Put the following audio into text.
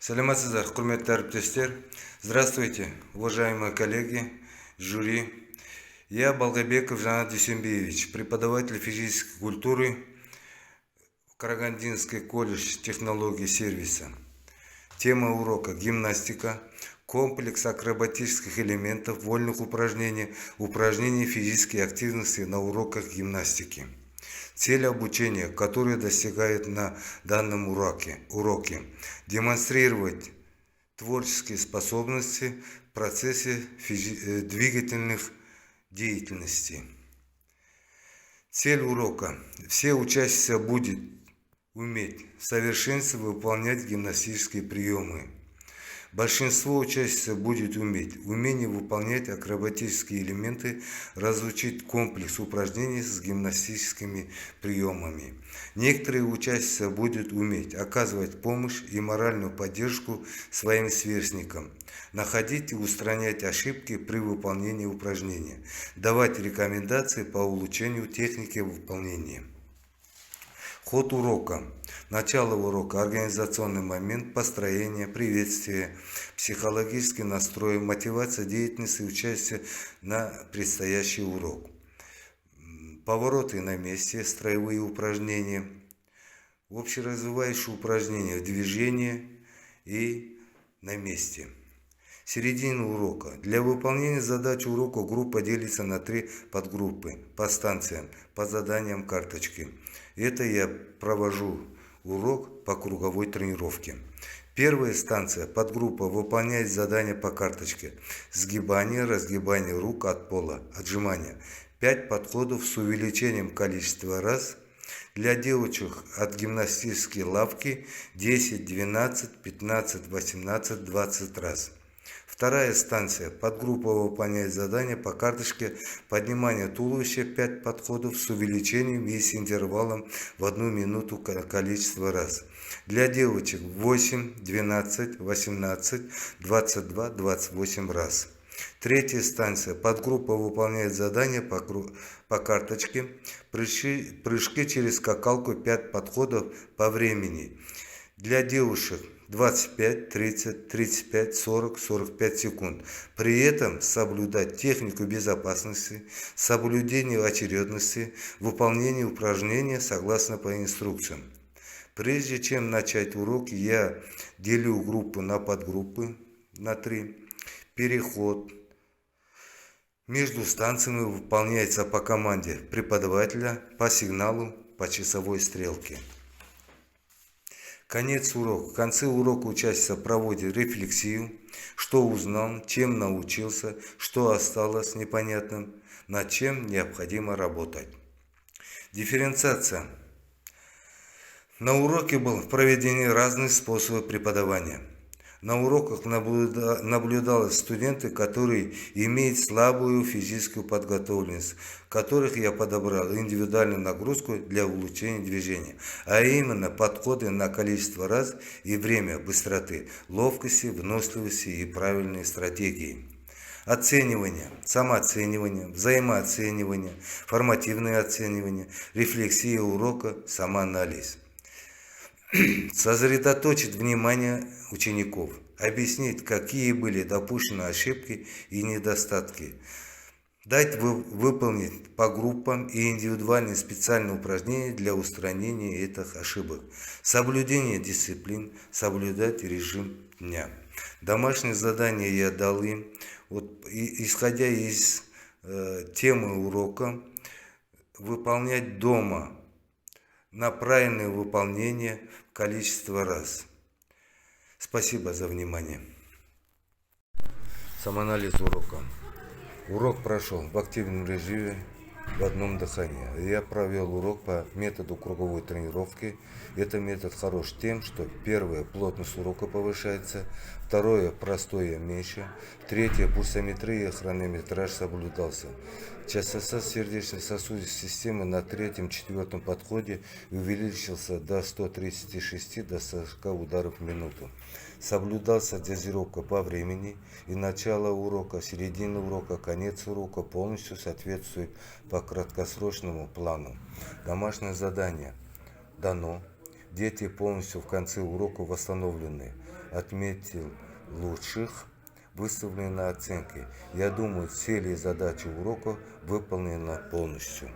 Саламатсыздар, құрметті әріптестер. Здравствуйте, уважаемые коллеги, жюри. Я Балгабеков Жанат Дюсембиевич, преподаватель физической культуры в Карагандинский колледж технологий сервиса. Тема урока: гимнастика, комплекс акробатических элементов, вольных упражнений, упражнений физической активности на уроках гимнастики. Цель обучения, которую достигает на данном уроке, демонстрировать творческие способности в процессе двигательных деятельностей. Цель урока: все учащиеся будут уметь в совершенстве выполнять гимнастические приемы. Большинство учащихся будет умение выполнять акробатические элементы, разучить комплекс упражнений с гимнастическими приемами. Некоторые учащиеся будут уметь оказывать помощь и моральную поддержку своим сверстникам, находить и устранять ошибки при выполнении упражнения, давать рекомендации по улучшению техники выполнения. Ход урока. Начало урока, организационный момент, построение, приветствие, психологический настрой, мотивация деятельности и участие на предстоящий урок. Повороты на месте, строевые упражнения, общеразвивающие упражнения, движение и на месте. Середина урока. Для выполнения задач урока группа делится на 3 подгруппы по станциям, по заданиям карточки. Это я провожу урок по круговой тренировке. Первая станция, подгруппа, выполняет задания по карточке. Сгибание, разгибание рук от пола, отжимания. 5 подходов с увеличением количества раз. Для девочек от гимнастической лавки 10, 12, 15, 18, 20 раз. Вторая станция. Подгруппа выполняет задания по карточке поднимания туловища 5 подходов с увеличением и с интервалом в 1 минуту количество раз. Для девочек 8, 12, 18, 22, 28 раз. Третья станция. Подгруппа выполняет задания по карточке прыжки через скакалку 5 подходов по времени. Для девушек 25, 30, 35, 40, 45 секунд. При этом соблюдать технику безопасности, соблюдение очередности, выполнение упражнения согласно по инструкциям. Прежде чем начать урок, я делю группу на подгруппы на 3. Переход между станциями выполняется по команде преподавателя, по сигналу, по часовой стрелке. Конец урока. В конце урока учащийся проводит рефлексию, что узнал, чем научился, что осталось непонятным, над чем необходимо работать. Дифференциация. На уроке были проведены разные способы преподавания. На уроках наблюдалось студенты, которые имеют слабую физическую подготовленность, которых я подобрал индивидуальную нагрузку для улучшения движения, а именно подходы на количество раз и время быстроты, ловкости, выносливости и правильной стратегии. Оценивание, самооценивание, взаимооценивание, формативное оценивание, рефлексия урока, самоанализ. Сосредоточить внимание учеников, объяснить, какие были допущены ошибки и недостатки, дать выполнить по группам и индивидуальные специальные упражнения для устранения этих ошибок, соблюдение дисциплин, соблюдать режим дня. Домашнее задание я дал им, исходя из темы урока, выполнять дома на правильное выполнение количества раз. Спасибо за внимание. Самоанализ урока. Урок прошел в активном режиме, в одном дыхании. Я провел урок по методу круговой тренировки. Этот метод хорош тем, что первое, плотность урока повышается, второе, простое меньше, третье, пульсометрия и хронометраж соблюдался. Частота сердечно-сосудистой системы на 3-4 подходе увеличился до 136 до 40 ударов в минуту. Соблюдался дозировка по времени, и начало урока, середина урока, конец урока полностью соответствует по краткосрочному плану. Домашнее задание дано. Дети полностью в конце урока восстановлены. Отметил лучших, выставлены оценки. Я думаю, цели и задачи урока выполнены полностью.